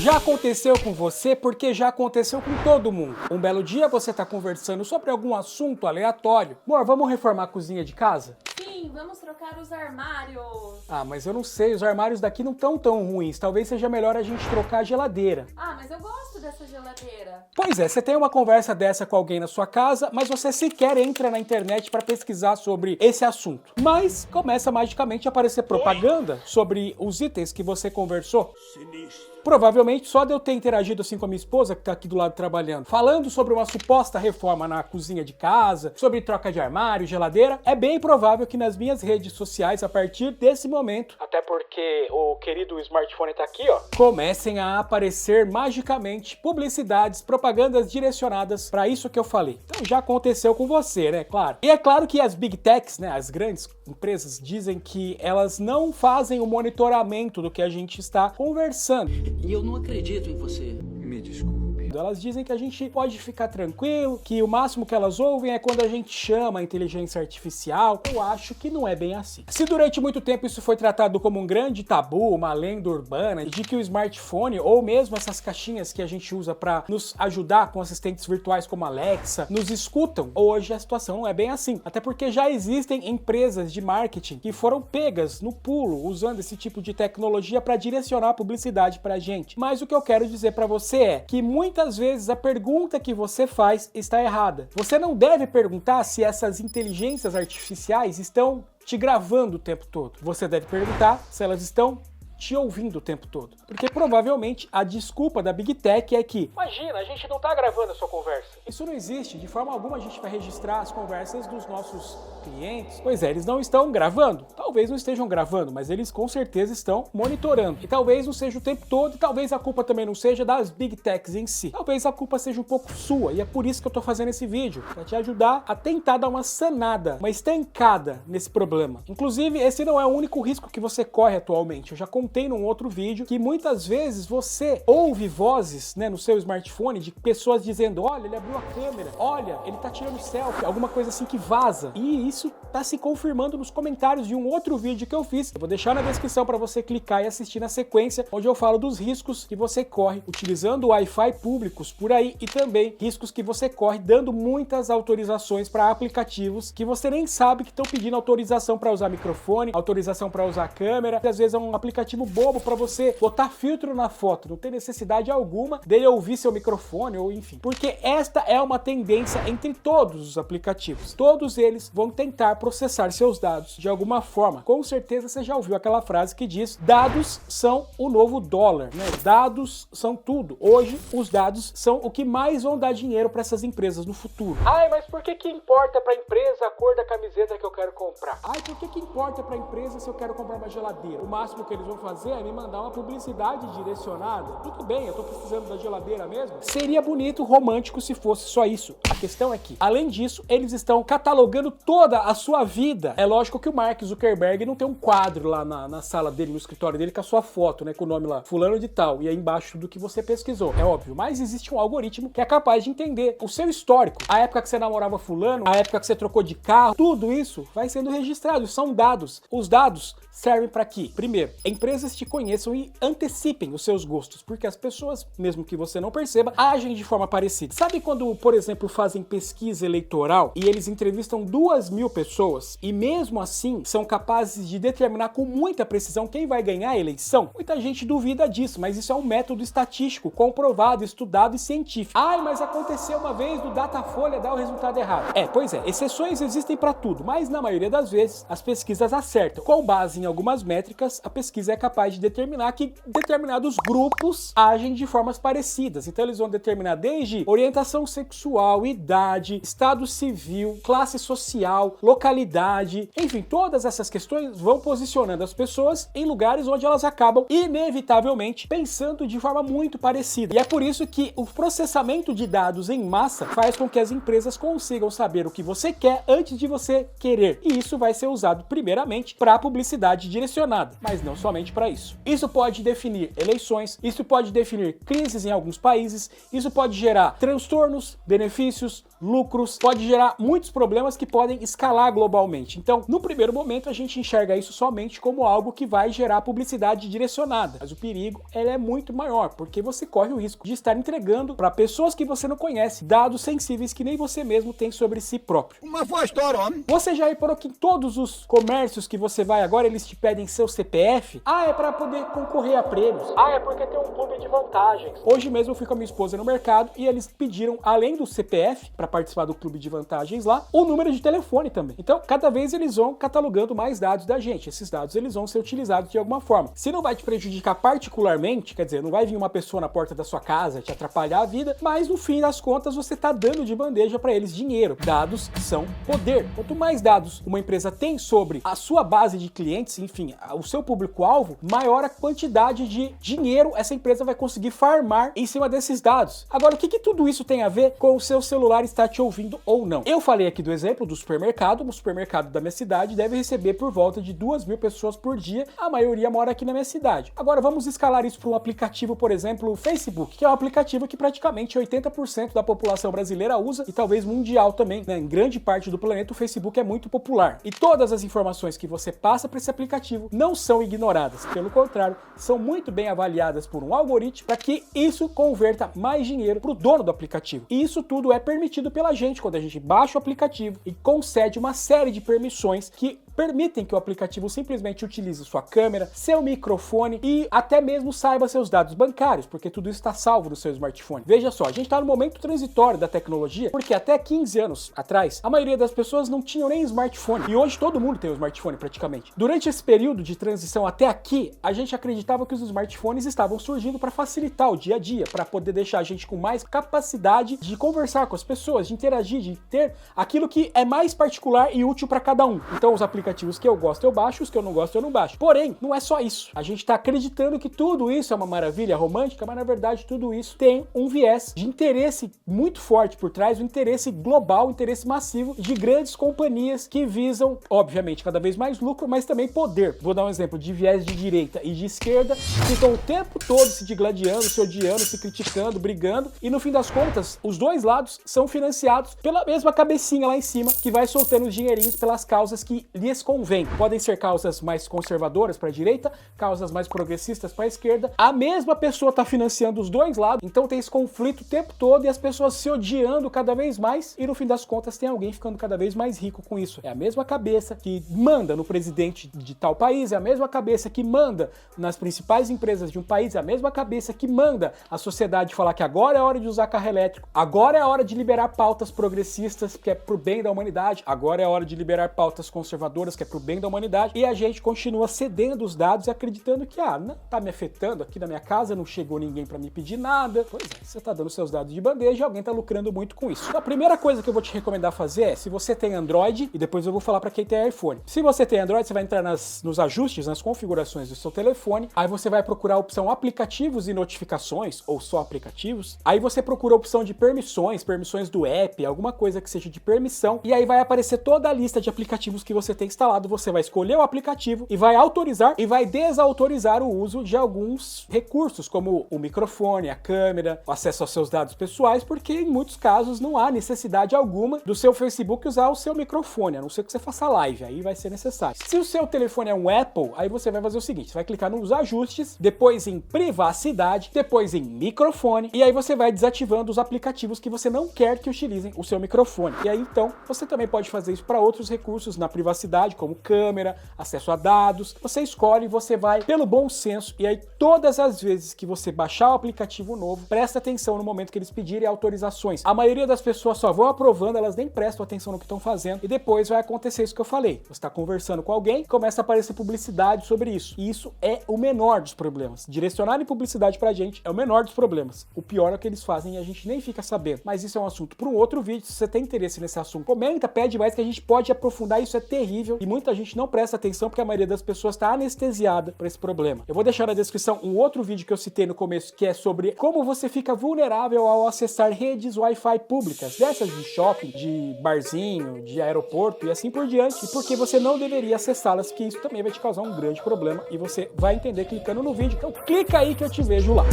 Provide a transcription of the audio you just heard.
Já aconteceu com você porque já aconteceu com todo mundo. Um belo dia você tá conversando sobre algum assunto aleatório. Amor, vamos reformar a cozinha de casa? Sim, vamos trocar os armários. Ah, mas eu não sei, os armários daqui não estão tão ruins. Talvez seja melhor a gente trocar a geladeira. Ah, mas eu gosto dessa geladeira. Pois é, você tem uma conversa dessa com alguém na sua casa, mas você sequer entra na internet para pesquisar sobre esse assunto. Mas começa magicamente a aparecer propaganda sobre os itens que você conversou. Sinistro. Provavelmente só de eu ter interagido assim com a minha esposa, que tá aqui do lado trabalhando, falando sobre uma suposta reforma na cozinha de casa, sobre troca de armário, geladeira, é bem provável que nas minhas redes sociais, a partir desse momento, até porque o querido smartphone tá aqui, ó, comecem a aparecer magicamente publicidades, propagandas direcionadas para isso que eu falei. Então já aconteceu com você, né? Claro. E é claro que as big techs, né, as grandes empresas, dizem que elas não fazem o monitoramento do que a gente está conversando. E eu não acredito em você. Me desculpe. Elas dizem que a gente pode ficar tranquilo, que o máximo que elas ouvem é quando a gente chama a inteligência artificial. Eu acho que não é bem assim. Se durante muito tempo isso foi tratado como um grande tabu, uma lenda urbana, de que o smartphone, ou mesmo essas caixinhas que a gente usa para nos ajudar com assistentes virtuais como Alexa, nos escutam, hoje a situação não é bem assim. Até porque já existem empresas de marketing que foram pegas no pulo usando esse tipo de tecnologia para direcionar a publicidade pra gente. Mas o que eu quero dizer para você é que muitas vezes a pergunta que você faz está errada. Você não deve perguntar se essas inteligências artificiais estão te gravando o tempo todo. Você deve perguntar se elas estão te ouvindo o tempo todo. Porque provavelmente a desculpa da Big Tech é que, imagina, a gente não tá gravando a sua conversa. Isso não existe, de forma alguma a gente vai registrar as conversas dos nossos clientes. Pois é, eles não estão gravando. Talvez não estejam gravando, mas eles com certeza estão monitorando. E talvez não seja o tempo todo, e talvez a culpa também não seja das Big Techs em si. Talvez a culpa seja um pouco sua, e é por isso que eu tô fazendo esse vídeo, pra te ajudar a tentar dar uma sanada, uma estancada nesse problema. Inclusive, esse não é o único risco que você corre atualmente. Eu já contei num outro vídeo que muitas vezes você ouve vozes, né, no seu smartphone de pessoas dizendo: olha, ele abriu a câmera, olha, ele tá tirando selfie, alguma coisa assim que vaza. E isso tá se confirmando nos comentários de um outro vídeo que eu fiz. Eu vou deixar na descrição para você clicar e assistir na sequência, onde eu falo dos riscos que você corre utilizando Wi-Fi públicos por aí e também riscos que você corre dando muitas autorizações para aplicativos que você nem sabe que estão pedindo autorização para usar microfone, autorização para usar câmera. E às vezes é um aplicativo bobo para você botar filtro na foto, não tem necessidade alguma dele ouvir seu microfone ou enfim. Porque esta é uma tendência entre todos os aplicativos. Todos eles vão tentar processar seus dados de alguma forma. Com certeza você já ouviu aquela frase que diz: dados são o novo dólar, né? Dados são tudo. Hoje, os dados são o que mais vão dar dinheiro para essas empresas no futuro. Ai, mas por que importa para a empresa a cor da camiseta que eu quero comprar? Ai, por que importa para a empresa se eu quero comprar uma geladeira? O máximo que eles vão fazer é me mandar uma publicidade direcionada. Tudo bem, eu tô precisando da geladeira mesmo. Seria bonito, romântico se fosse só isso. A questão é que, além disso, eles estão catalogando toda a sua vida. É lógico que o Mark Zuckerberg não tem um quadro lá na sala dele, no escritório dele, com a sua foto, né, com o nome lá, fulano de tal, e aí embaixo do que você pesquisou. É óbvio, mas existe um algoritmo que é capaz de entender o seu histórico, a época que você namorava fulano, a época que você trocou de carro, tudo isso vai sendo registrado, são dados. Os dados servem para que, primeiro, empresas te conheçam e antecipem os seus gostos, porque as pessoas, mesmo que você não perceba, agem de forma parecida. Sabe quando, por exemplo, fazem pesquisa eleitoral e eles entrevistam 2.000 pessoas e mesmo assim são capazes de determinar com muita precisão quem vai ganhar a eleição? Muita gente duvida disso, mas isso é um método estatístico, comprovado, estudado e científico. Ai, mas aconteceu uma vez do Datafolha dar o resultado errado. Pois é, exceções existem para tudo, mas na maioria das vezes as pesquisas acertam. Com base em algumas métricas, a pesquisa é capaz de determinar que determinados grupos agem de formas parecidas. Então eles vão determinar desde orientação sexual, idade, estado civil, classe social, localidade, enfim, todas essas questões vão posicionando as pessoas em lugares onde elas acabam inevitavelmente pensando de forma muito parecida. E é por isso que o processamento de dados em massa faz com que as empresas consigam saber o que você quer antes de você querer. E isso vai ser usado primeiramente para publicidade direcionada, mas não somente para isso. Isso pode definir eleições, isso pode definir crises em alguns países, isso pode gerar transtornos, benefícios, lucros, pode gerar muitos problemas que podem escalar globalmente. Então, no primeiro momento, a gente enxerga isso somente como algo que vai gerar publicidade direcionada, mas o perigo é muito maior, porque você corre o risco de estar entregando para pessoas que você não conhece dados sensíveis que nem você mesmo tem sobre si próprio. Uma boa história, homem. Você já reparou que em todos os comércios que você vai agora, eles te pedem seu CPF? Ah, é para poder concorrer a prêmios. Ah, é porque tem um clube de vantagens. Hoje mesmo eu fui com a minha esposa no mercado e eles pediram, além do CPF, para participar do clube de vantagens lá, o número de telefone também. Então, cada vez eles vão catalogando mais dados da gente. Esses dados, eles vão ser utilizados de alguma forma. Se não vai te prejudicar particularmente, quer dizer, não vai vir uma pessoa na porta da sua casa te atrapalhar a vida, mas no fim das contas você tá dando de bandeja para eles dinheiro. Dados são poder. Quanto mais dados uma empresa tem sobre a sua base de clientes, enfim, o seu público-alvo, maior a quantidade de dinheiro essa empresa vai conseguir farmar em cima desses dados. Agora, o que tudo isso tem a ver com o seu celular estar te ouvindo ou não? Eu falei aqui do exemplo do supermercado. O supermercado da minha cidade deve receber por volta de 2.000 pessoas por dia. A maioria mora aqui na minha cidade. Agora, vamos escalar isso para um aplicativo, por exemplo, o Facebook, que é um aplicativo que praticamente 80% da população brasileira usa e talvez mundial também, né? Em grande parte do planeta, o Facebook é muito popular. E todas as informações que você passa para esse aplicativo não são ignoradas. Pelo contrário, são muito bem avaliadas por um algoritmo para que isso converta mais dinheiro para o dono do aplicativo. E isso tudo é permitido pela gente quando a gente baixa o aplicativo e concede uma série de permissões que permitem que o aplicativo simplesmente utilize sua câmera, seu microfone e até mesmo saiba seus dados bancários, porque tudo isso está salvo no seu smartphone. Veja só, a gente está no momento transitório da tecnologia, porque até 15 anos atrás, a maioria das pessoas não tinham nem smartphone, e hoje todo mundo tem um smartphone praticamente. Durante esse período de transição até aqui, a gente acreditava que os smartphones estavam surgindo para facilitar o dia a dia, para poder deixar a gente com mais capacidade de conversar com as pessoas, de interagir, de ter aquilo que é mais particular e útil para cada um. Então, os aplicativos que eu gosto eu baixo, os que eu não gosto eu não baixo. Porém, não é só isso. A gente tá acreditando que tudo isso é uma maravilha romântica, mas na verdade tudo isso tem um viés de interesse muito forte por trás, um interesse global, um interesse massivo de grandes companhias que visam, obviamente, cada vez mais lucro, mas também poder. Vou dar um exemplo de viés de direita e de esquerda, que estão o tempo todo se digladiando, se odiando, se criticando, brigando, e no fim das contas, os dois lados são financiados pela mesma cabecinha lá em cima, que vai soltando os dinheirinhos pelas causas que lhes convém. Podem ser causas mais conservadoras para a direita, causas mais progressistas para a esquerda. A mesma pessoa está financiando os dois lados, então tem esse conflito o tempo todo e as pessoas se odiando cada vez mais e no fim das contas tem alguém ficando cada vez mais rico com isso. É a mesma cabeça que manda no presidente de tal país, é a mesma cabeça que manda nas principais empresas de um país, é a mesma cabeça que manda a sociedade falar que agora é a hora de usar carro elétrico, agora é a hora de liberar pautas progressistas que é pro bem da humanidade, agora é a hora de liberar pautas conservadoras que é pro bem da humanidade, e a gente continua cedendo os dados e acreditando que, não tá me afetando aqui na minha casa, não chegou ninguém pra me pedir nada. Pois é, você tá dando seus dados de bandeja e alguém tá lucrando muito com isso. Então, a primeira coisa que eu vou te recomendar fazer é, se você tem Android, e depois eu vou falar pra quem tem iPhone. Se você tem Android, você vai entrar nos ajustes, nas configurações do seu telefone, aí você vai procurar a opção aplicativos e notificações, ou só aplicativos, aí você procura a opção de permissões do app, alguma coisa que seja de permissão, e aí vai aparecer toda a lista de aplicativos que você tem instalado, você vai escolher o aplicativo e vai autorizar e vai desautorizar o uso de alguns recursos, como o microfone, a câmera, o acesso aos seus dados pessoais, porque em muitos casos não há necessidade alguma do seu Facebook usar o seu microfone, a não ser que você faça live, aí vai ser necessário. Se o seu telefone é um Apple, aí você vai fazer o seguinte, você vai clicar nos ajustes, depois em privacidade, depois em microfone, e aí você vai desativando os aplicativos que você não quer que utilizem o seu microfone. E aí então, você também pode fazer isso para outros recursos na privacidade, como câmera, acesso a dados. Você escolhe, você vai pelo bom senso, e aí todas as vezes que você baixar o aplicativo novo, presta atenção no momento que eles pedirem autorizações. A maioria das pessoas só vão aprovando, elas nem prestam atenção no que estão fazendo, e depois vai acontecer isso que eu falei. Você está conversando com alguém, começa a aparecer publicidade sobre isso. E isso é o menor dos problemas. Direcionarem publicidade pra gente é o menor dos problemas. O pior é o que eles fazem e a gente nem fica sabendo. Mas isso é um assunto para um outro vídeo. Se você tem interesse nesse assunto, comenta, pede mais que a gente pode aprofundar. Isso é terrível e muita gente não presta atenção porque a maioria das pessoas está anestesiada por esse problema. Eu vou deixar na descrição um outro vídeo que eu citei no começo, que é sobre como você fica vulnerável ao acessar redes Wi-Fi públicas, dessas de shopping, de barzinho, de aeroporto e assim por diante, e porque você não deveria acessá-las, que isso também vai te causar um grande problema e você vai entender clicando no vídeo. Então clica aí que eu te vejo lá.